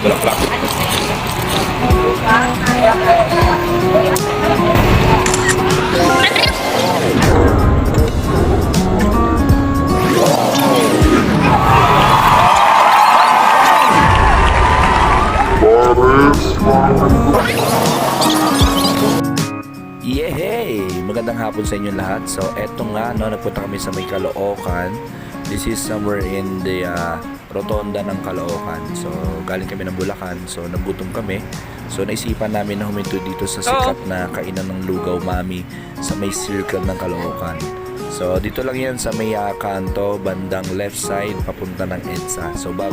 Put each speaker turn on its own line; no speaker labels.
Bulaklak. Yehey! Magandang hapon sa inyo lahat. So, eto nga, no, nagpunta kami sa may Caloocan. This is somewhere in the rotonda ng Caloocan. So, galing kami ng Bulacan. So, nagutom kami. So, naisipan namin na huminto dito sa sikat na kainan ng Lugaw Mami sa may circle ng Caloocan. So, dito lang yan sa may kanto, bandang left side, papunta ng EDSA. So, bago